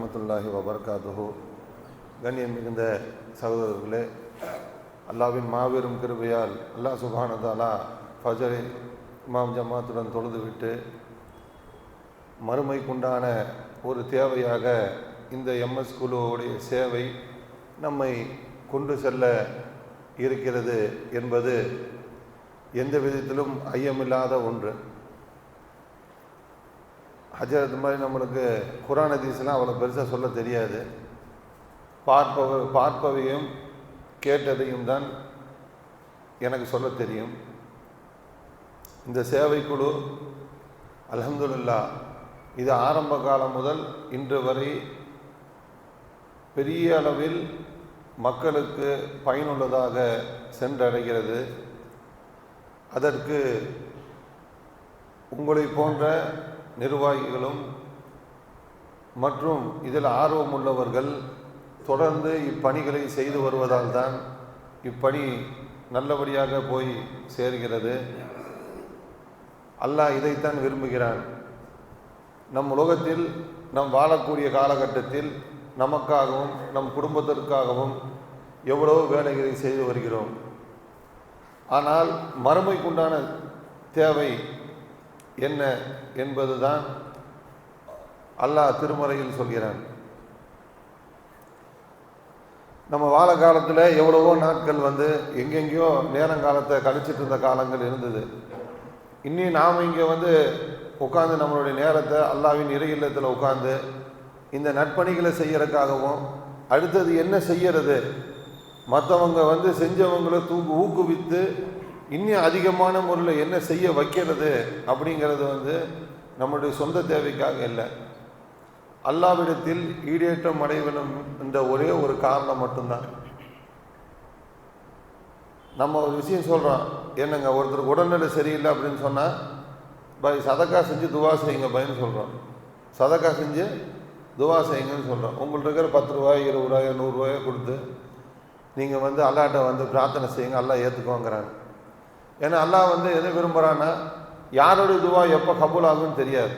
வரஹ்மத்துல்லாஹி வபரகாத்துஹு. கண்ணியம் மிகுந்த சகோதரர்களே, அல்லாவின் மாபெரும் கிருபையால் அல்லாஹ் சுப்ஹானஹு வ தஆலா ஃபஜரை இமாம் ஜமாத்துடன் தொழுதுவிட்டு மறுமைக்குண்டான ஒரு தேவையாக இந்த எம்எஸ் குழுவுடைய சேவை நம்மை கொண்டு செல்ல இருக்கிறது என்பது எந்த விதத்திலும் ஐயமில்லாத ஒன்று. ஹஜரத் மாதிரி நம்மளுக்கு குர்ஆன் ஹதீஸ்லாம் அவ்வளோ பெருசாக சொல்ல தெரியாது. பார்ப்பவையும் கேட்டதையும் தான் எனக்கு சொல்ல தெரியும். இந்த சேவைக்குழு அல்ஹம்துலில்லாஹ் இது ஆரம்ப காலம் முதல் இன்று வரை பெரிய அளவில் மக்களுக்கு பயனுள்ளதாக சென்றடைகிறது. அதற்கு உங்களை போன்ற நிர்வாகிகளும் மற்றும் இதில் ஆர்வமுள்ளவர்கள் தொடர்ந்து இப்பணிகளை செய்து வருவதால் தான் இப்பணி நல்லபடியாக போய் சேர்கிறது. அல்லாஹ் இதைத்தான் விரும்புகிறான். நம் உலகத்தில் நாம் வாழக்கூடிய காலகட்டத்தில் நமக்காகவும் நம் குடும்பத்திற்காகவும் எவ்வளவு வேலைகளை செய்து வருகிறோம். ஆனால் மறுமைக்குண்டான தேவை என்ன என்பதுதான் அல்லாஹ் திருமறையில் சொல்கிறான். நம்ம வாழ காலத்தில் எவ்வளவோ நாட்கள் எங்கெங்கேயோ நேரங்காலத்தை கழிச்சிட்டு இருந்த காலங்கள் இருந்தது. இன்னி நாம் இங்கே உட்காந்து நம்மளுடைய நேரத்தை அல்லாஹ்வின் இறை இல்லத்தில் உட்காந்து இந்த நற்பணிகளை செய்யறதுக்காகவும் அடுத்தது என்ன செய்யறது, மற்றவங்க செஞ்சவங்களை ஊக்குவித்து இன்னும் அதிகமான முறையில் என்ன செய்ய வைக்கிறது அப்படிங்கிறது நம்முடைய சொந்த தேவைக்காக இல்லை, அல்லாஹ்விடத்தில் ஈடேற்றம் அடைய வேண்டும் என்ற ஒரே ஒரு காரணம் மட்டும்தான். நம்ம ஒரு விஷயம் சொல்கிறோம், என்னங்க ஒருத்தருக்கு உடல்நிலை சரியில்லை அப்படின்னு சொன்னால் பாய் சதக்கா செஞ்சு துவா செய்யுங்க பையன்னு சொல்கிறோம். சதக்கா செஞ்சு துவா செய்யுங்கன்னு சொல்கிறோம். உங்கள்கிட்ட இருக்கிற 10 ரூபாய் 20 ரூபாய் 100 ரூபாயை கொடுத்து நீங்கள் அல்லாஹ்ட்ட பிரார்த்தனை செய்யுங்க, அல்லாஹ் ஏற்றுக்குவாங்கிறாங்க. ஏன்னா அல்லாஹ் எதை விரும்புகிறான்னா யாருடைய துவா எப்போ கபூல் ஆகுன்னு தெரியாது.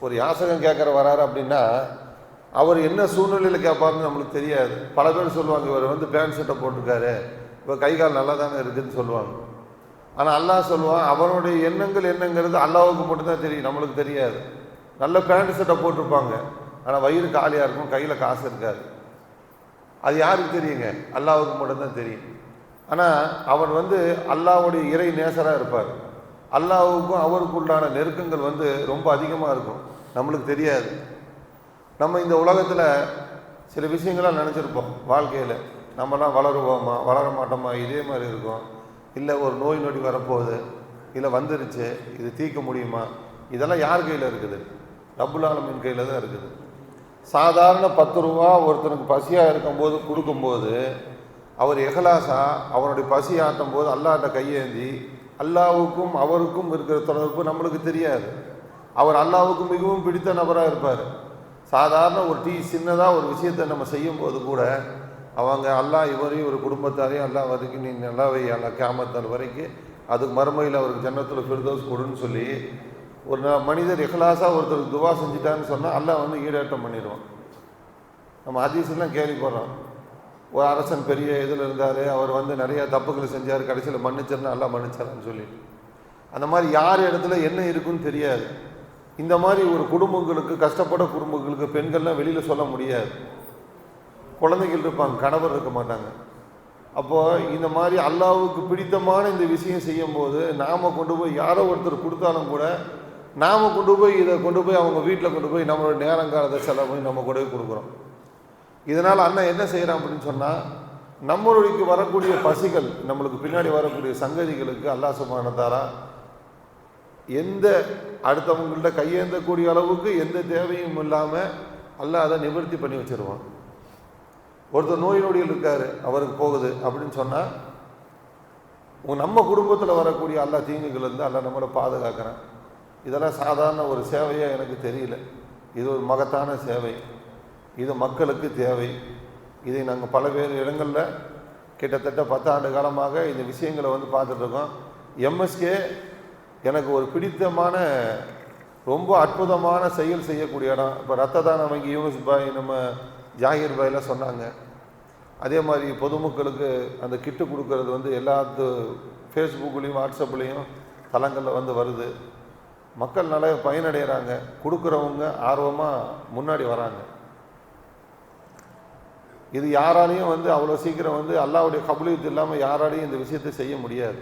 ஒரு யாசகம் கேட்குற வராரு அப்படின்னா அவர் என்ன சூழ்நிலையில் கேட்பாருன்னு நம்மளுக்கு தெரியாது. பல பேர் சொல்லுவாங்க, இவர் பேண்ட் ஷர்ட்டை போட்டிருக்காரு, இப்போ கை கால் நல்லா தானே இருக்குதுன்னு சொல்லுவாங்க. ஆனால் அல்லாஹ் சொல்லுவான், அவனுடைய எண்ணங்கள் என்னங்கிறது அல்லாஹ்வுக்கு மட்டும்தான் தெரியும், நம்மளுக்கு தெரியாது. நல்ல பேண்ட் ஷர்ட்டை போட்டிருப்பாங்க, ஆனால் வயிறு காலியாக இருக்கும், கையில் காசு இருக்காது. அது யாருக்கு தெரியுங்க? அல்லாஹ்வுக்கு மட்டும்தான் தெரியும். ஆனால் அவர் அல்லாஹ்வுடைய இறை நேசராக இருப்பார். அல்லாஹ்வுக்கும் அவருக்குள்ளான நெருக்கங்கள் ரொம்ப அதிகமாக இருக்கும், நம்மளுக்கு தெரியாது. நம்ம இந்த உலகத்தில் சில விஷயங்கள்லாம் நினச்சிருப்போம். வாழ்க்கையில் நம்மலாம் வளருவோமா வளர மாட்டோமா இதே மாதிரி இருக்கும். இல்லை ஒரு நோய் நொடி வரப்போகுது, இல்லை வந்துருச்சு, இது தீர்க்க முடியுமா, இதெல்லாம் யார் கையில் இருக்குது? ரப்புல் ஆலமீன் கையில் தான் இருக்குது. சாதாரண 10 ரூபா ஒருத்தனுக்கு பசியாக இருக்கும்போது கொடுக்கும்போது அவர் இஹ்லாஸா அவனுடைய பசி ஆட்டும் போது அல்லாஹ்ட்ட கையேந்தி அல்லாஹ்வுக்கும் அவருக்கும் இருக்கிற தொடர்பு நம்மளுக்கு தெரியாது. அவர் அல்லாஹ்வுக்கு மிகவும் பிடித்த நபராக இருப்பார். சாதாரண ஒரு சின்னதாக ஒரு விஷயத்தை நம்ம செய்யும்போது கூட அவங்க அல்லாஹ் இவரையும் ஒரு குடும்பத்தாரையும் அல்லாஹ் வரைக்கும் நீ நல்லாவை அல்லாஹ் கியாமத் வரைக்கும் அதுக்கு மறுமையில் அவருக்கு ஜன்னத்துல் ஃபிர்தௌஸ் கொடுன்னு சொல்லி ஒரு மனிதர் இஹ்லாஸாக ஒருத்தருக்கு துவா செஞ்சுட்டான்னு சொன்னால் அல்லாஹ் ஈடேற்றம் பண்ணிடுவான். நம்ம ஹதீஸ்லாம் கேள்விப்படுறோம். ஒரு அரசன் பெரிய இதில் இருந்தார், அவர் நிறைய தப்புகளை செஞ்சார், கடைசியில் மன்னிச்சிருந்தா அல்லாஹ் மன்னிச்சார்னு சொல்லி. அந்த மாதிரி யார் இடத்துல என்ன இருக்குன்னு தெரியாது. இந்த மாதிரி ஒரு குடும்பங்களுக்கு, கஷ்டப்பட்ட குடும்பங்களுக்கு பெண்கள்லாம் வெளியில் சொல்ல முடியாது. குழந்தைகள் இருப்பாங்க, கணவர் இருக்க மாட்டாங்க. அப்போது இந்த மாதிரி அல்லாஹ்வுக்கு பிடித்தமான இந்த விஷயம் செய்யும்போது நாம் கொண்டு போய் யாரோ ஒருத்தர் கொடுத்தாலும் கூட நாம் இதை கொண்டு போய் அவங்க வீட்டில் கொண்டு போய் நம்மளோட நேரங்காலத்தை செலவு நம்ம கொண்டு போய் கொடுக்குறோம். இதனால் அண்ணன் என்ன செய்கிறான் அப்படின்னு சொன்னால், நம்மளுக்கு வரக்கூடிய பசிகள், நம்மளுக்கு பின்னாடி வரக்கூடிய சங்கதிகளுக்கு அல்லாஹ் சுப்ஹானஹு வ தஆலா எந்த அடுத்தவங்கள்ட்ட கையேந்தக்கூடிய அளவுக்கு எந்த தேவையும் இல்லாமல் அல்லாஹ் அதை நிவர்த்தி பண்ணி வச்சிருவான். ஒருத்தர் நோய் நொடியில் இருக்கார், அவருக்கு போகுது அப்படின்னு சொன்னால் நம்ம குடும்பத்தில் வரக்கூடிய அல்லாஹ் தீங்குகள் அல்லாஹ் நம்மளை பாதுகாக்கிறான். இதெல்லாம் சாதாரண ஒரு சேவையாக எனக்கு தெரியல. இது ஒரு மகத்தான சேவை, இது மக்களுக்கு தேவை. இதை நாங்கள் பல வேறு இடங்களில் கிட்டத்தட்ட 10 ஆண்டு காலமாக இந்த விஷயங்களை பார்த்துட்ருக்கோம். எம்எஸ்கே எனக்கு ஒரு பிடித்தமான ரொம்ப அற்புதமான செயல் செய்யக்கூடிய இடம். இப்போ ரத்த தான வங்கி யூனுஸ் பாய், நம்ம ஜாகிர் பாய்லாம் சொன்னாங்க. அதே மாதிரி பொதுமக்களுக்கு அந்த கிட்டு கொடுக்கறது வந்து எல்லாத்து ஃபேஸ்புக்லேயும் வாட்ஸ்அப்லேயும் தளங்களில் வந்து வருது. மக்கள் நிறைய பயனடைகிறாங்க. கொடுக்குறவங்க ஆர்வமாக முன்னாடி வராங்க. இது யாராலையும் வந்து அவ்வளோ சீக்கிரம் வந்து அல்லாஹ்வுடைய கபூலியத் இல்லாமல் யாராலையும் இந்த விஷயத்தை செய்ய முடியாது.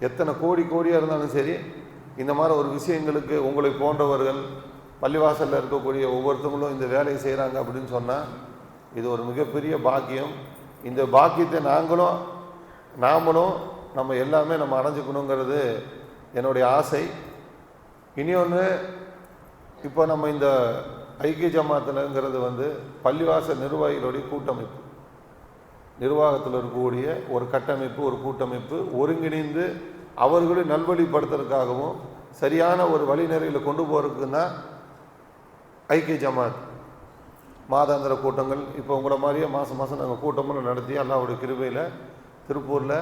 எத்தனை கோடியாக இருந்தாலும் சரி, இந்த மாதிரி ஒரு விஷயங்களுக்கு உங்களை போன்றவர்கள் பள்ளிவாசலில் இருக்கக்கூடிய ஒவ்வொருத்தவங்களும் இந்த வேலையை செய்கிறாங்க அப்படின்னு சொன்னால் இது ஒரு மிகப்பெரிய பாக்கியம். இந்த பாக்கியத்தை நாமளும் நம்ம எல்லாமே நம்ம அடைஞ்சிக்கணுங்கிறது என்னுடைய ஆசை. இனியொன்று, இப்போ நம்ம இந்த ஐக்கிய ஜமாத்துலங்கிறது வந்து பள்ளிவாசல் நிர்வாகிகளுடைய கூட்டமைப்பு, நிர்வாகத்தில் இருக்கக்கூடிய ஒரு கட்டமைப்பு, ஒரு கூட்டமைப்பு ஒருங்கிணைந்து அவர்களை நல்வழிப்படுத்துறதுக்காகவும் சரியான ஒரு வழிநெறியில் கொண்டு போகிறதுக்கு தான் ஐக்கிய ஜமாத் மாதாந்திர கூட்டங்கள். இப்போ உங்களை மாதிரியே மாதம் நாங்கள் கூட்டமும் நடத்தி அல்லாஹ்வுடைய கிருபையில் திருப்பூரில்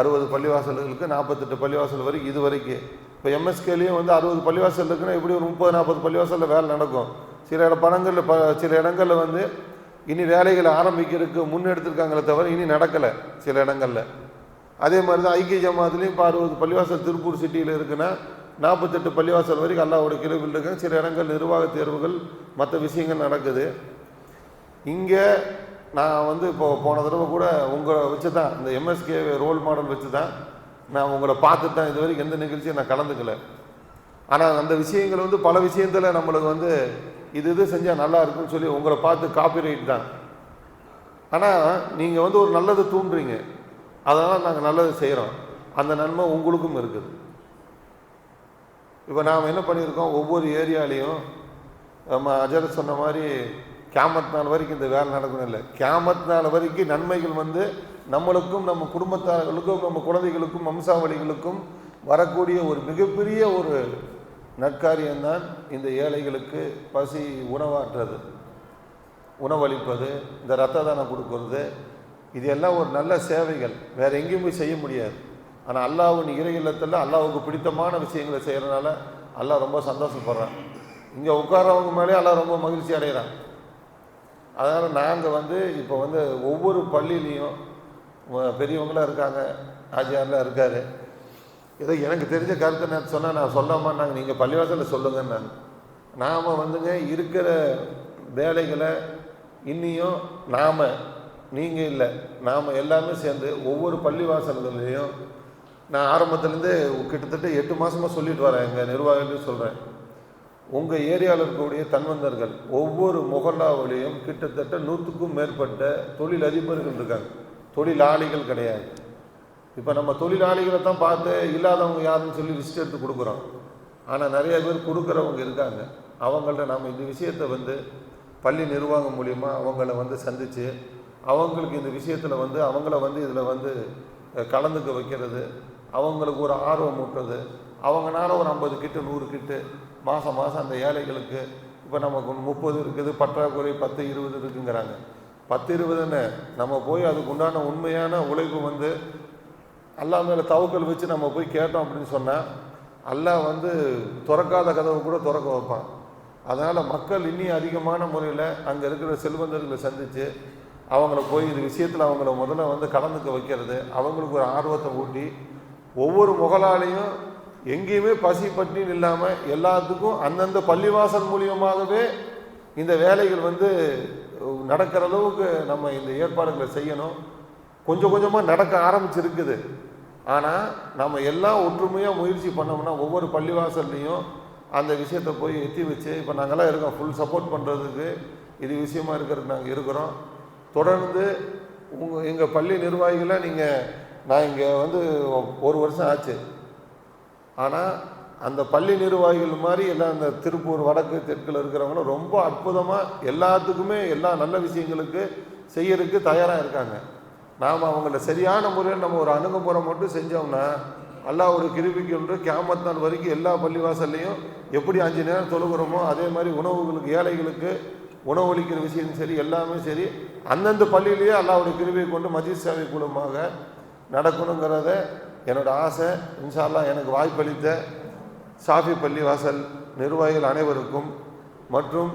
60 பள்ளிவாசல்களுக்கு 48 பள்ளிவாசல் வரைக்கும் இது வரைக்கும். இப்போ எம்எஸ்கேலேயும் வந்து 60 பள்ளிவாசல் இருக்குன்னா எப்படி ஒரு 30-40 பள்ளிவாசலில் வேலை நடக்கும். சில இடங்களில் வந்து இனி வேலைகளை ஆரம்பிக்கிறதுக்கு முன்னெடுத்திருக்காங்களே தவிர இனி நடக்கலை சில இடங்களில். அதே மாதிரி தான் ஐக்கிய ஜமாத்துலேயும் இப்போ 60 பள்ளிவாசல் திருப்பூர் சிட்டியில் இருக்குன்னா 48 பள்ளிவாசல் வரைக்கும் அல்லாஹ்வுடைய கிருபையில் இருக்காங்க. சில இடங்கள் நிர்வாக தேர்வுகள் மற்ற விஷயங்கள் நடக்குது. இங்கே நான் வந்து இப்போ போன தடவை கூட உங்களை வச்சு தான், இந்த எம்எஸ்கே ரோல் மாடல் வச்சு தான் நான் உங்களை பார்த்துட்டு தான் இது வரைக்கும் எந்த நிகழ்ச்சியும் நான் கலந்துக்கல. ஆனால் அந்த விஷயங்கள் வந்து பல விஷயத்தில் நம்மளுக்கு வந்து இது செஞ்சால் நல்லா இருக்குன்னு சொல்லி உங்களை பார்த்து காப்பிரைட் தான். ஆனால் நீங்கள் வந்து ஒரு நல்லது தூண்டுறீங்க, அதனால் நாங்கள் நல்லது செய்கிறோம். அந்த நன்மை உங்களுக்கும் இருக்குது. இப்போ நாம் என்ன பண்ணியிருக்கோம், ஒவ்வொரு ஏரியாலையும் நம்ம அஜரத் சொன்ன மாதிரி கியாமத் நாள் வரைக்கும் இந்த வேலை நடக்கணும் இல்லை, கியாமத் நாள் வரைக்கும் நன்மைகள் வந்து நம்மளுக்கும் நம்ம குடும்பத்தார்களுக்கும் நம்ம குழந்தைகளுக்கும் வம்சாவளிகளுக்கும் வரக்கூடிய ஒரு மிகப்பெரிய ஒரு நற்காரியம்தான் இந்த ஏழைகளுக்கு பசி உணவாற்றுறது, உணவளிப்பது, இந்த ரத்த தானம் கொடுக்கறது. இது எல்லாம் ஒரு நல்ல சேவைகள், வேறு எங்கேயும் போய் செய்ய முடியாது. ஆனால் அல்லாஹ்வின் இறை இல்லத்தில் அல்லாஹ்வுக்கு பிடித்தமான விஷயங்களை செய்கிறனால அல்லாஹ் ரொம்ப சந்தோஷப்படுறான். இங்கே உட்காரவங்க மேலே அல்லாஹ் ரொம்ப மகிழ்ச்சி அடைகிறான். அதனால் நாங்கள் வந்து இப்போ வந்து ஒவ்வொரு பள்ளியிலையும் பெரியவங்களாம் இருக்காங்க, ஆஜியார்லாம் இருக்கார். ஏதோ எனக்கு தெரிஞ்ச கருத்தை நான் சொன்னால் நான் சொல்லாமான்னாங்க, நீங்கள் பள்ளிவாசலில் சொல்லுங்கன்னு. நாம் வந்துங்க இருக்கிற வேலைகளை இன்னியும் நீங்கள் இல்லை, நாம் எல்லாமே சேர்ந்து ஒவ்வொரு பள்ளிவாசல்கள்லையும் நான் ஆரம்பத்துலேருந்து கிட்டத்தட்ட 8 மாதமாக சொல்லிட்டு வரேன். எங்கள் நிர்வாகிகளையும் சொல்கிறேன், உங்கள் ஏரியாவில் இருக்கக்கூடிய தன்வந்தர்கள் ஒவ்வொரு முகல்லாவிலையும் கிட்டத்தட்ட 100க்கும் மேற்பட்ட தொழில் அதிபர்கள் இருக்காங்க, தொழிலாளிகள் கிடையாது. இப்போ நம்ம தொழிலாளிகளை தான் பார்த்து இல்லாதவங்க யாருன்னு சொல்லி லிஸ்ட் எடுத்து கொடுக்குறோம். ஆனால் நிறைய பேர் கொடுக்குறவங்க இருக்காங்க. அவங்கள்ட்ட நம்ம இந்த விஷயத்தை வந்து பள்ளி நிர்வாகம் மூலிமா அவங்கள வந்து சந்தித்து அவங்களுக்கு இந்த விஷயத்தில் வந்து அவங்கள வந்து இதில் வந்து கலந்துக்க வைக்கிறது, அவங்களுக்கு ஒரு ஆர்வம் ஊட்டுறது. அவங்களால ஒரு 50 கிட்டு 100 கிட்டு மாதம் அந்த ஏழைகளுக்கு, இப்போ நமக்கு 30 இருக்குது, பற்றாக்குறை 10-20 இருக்குங்கிறாங்க. 10-20ன்னு நம்ம போய் அதுக்கு உண்டான உண்மையான உழைப்பு வந்து அல்லாஹ் மேலே தவக்கல் வச்சு நம்ம போய் கேட்டோம் அப்படின்னு சொன்னால் அல்லாஹ் வந்து திறக்காத கதவை கூட திறக்க வைப்பான். அதனால் மக்கள் இன்னும் அதிகமான முறையில் அங்கே இருக்கிற செல்வந்தர்களை சந்தித்து அவங்கள போய் இந்த விஷயத்தில் அவங்கள முதல்ல வந்து கலந்துக்க வைக்கிறது, அவங்களுக்கு ஒரு ஆர்வத்தை ஊட்டி ஒவ்வொரு முகலாலையும் எங்கேயுமே பசி பட்டினி இல்லாமல் எல்லாத்துக்கும் அந்தந்த பள்ளிவாசல் மூலியமாகவே இந்த வேலைகள் வந்து நடக்கிற அளவுக்கு நம்ம இந்த ஏற்பாடுகளை செய்யணும். கொஞ்சமாக நடக்க ஆரம்பிச்சிருக்குது. ஆனால் நம்ம எல்லாம் ஒற்றுமையாக முயற்சி பண்ணோம்னா ஒவ்வொரு பள்ளிவாசல்லையும் அந்த விஷயத்தை போய் எத்தி வச்சு, இப்போ நாங்கள்லாம் இருக்கோம் ஃபுல் சப்போர்ட் பண்ணுறதுக்கு, இது விஷயமா இருக்கிறதுக்கு நாங்கள் இருக்கிறோம். தொடர்ந்து எங்கள் பள்ளி நிர்வாகிகளை நான் இங்கே வந்து 1 வருஷம் ஆச்சு. ஆனால் அந்த பள்ளி நிர்வாகிகள் மாதிரி எல்லாம் இந்த திருப்பூர் வடக்கு தெற்கில் இருக்கிறவங்களும் ரொம்ப அற்புதமாக எல்லாத்துக்குமே எல்லா நல்ல விஷயங்களுக்கு செய்யறதுக்கு தயாராக இருக்காங்க. நாம் அவங்கள சரியான முறையில் நம்ம ஒரு அணுகுமுறை மட்டும் செஞ்சோம்னா அல்லாஹ் ஒரு கிருபைக்கு ஒன்று கியாமத் நாள் வரைக்கும் எல்லா பள்ளிவாசல்லையும் எப்படி 5 நேரம் தொழுகிறோமோ அதே மாதிரி உணவுகளுக்கு ஏழைகளுக்கு உணவளிக்கிற விஷயம் சரி எல்லாமே சரி அந்தந்த பள்ளியிலேயே அல்லாஹ்வுடைய கிருபையை கொண்டு மஜீத் சேவை மூலமாக நடக்கணுங்கிறத என்னோட ஆசை. இன்ஷா அல்லாஹ் எனக்கு வாய்ப்பளித்த சாஃபி பள்ளிவாசல் நிர்வாகிகள் அனைவருக்கும் மற்றும்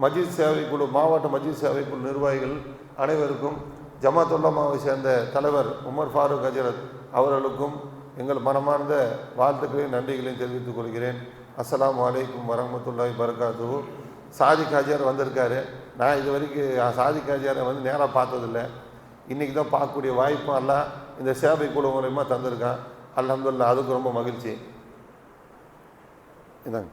மஜித் சேவைக்குழு மாவட்ட மஜித் சேவைக்குழு நிர்வாகிகள் அனைவருக்கும் ஜமாத்துல்லமாவை சேர்ந்த தலைவர் உமர் ஃபாரூக் ஹஜரத் அவர்களுக்கும் எங்கள் மனமார்ந்த வாழ்த்துக்களையும் நன்றிகளையும் தெரிவித்துக் கொள்கிறேன். அஸ்ஸலாமு அலைக்கும் வரஹ்மத்துல்லாஹி வபரகாத்துஹு. சாதிக் ஹாஜியார் வந்திருக்காரு. நான் இது வரைக்கும் சாதிக் ஹாஜியாரை வந்து நேராக பார்த்ததில்லை. இன்றைக்கி தான் பார்க்கக்கூடிய வாய்ப்பும் எல்லாம் இந்த சேவை குழு மூலயமா தந்திருக்கான். அல்ஹம்துலில்லாஹ், அதுக்கு ரொம்ப மகிழ்ச்சி. இதாங்க.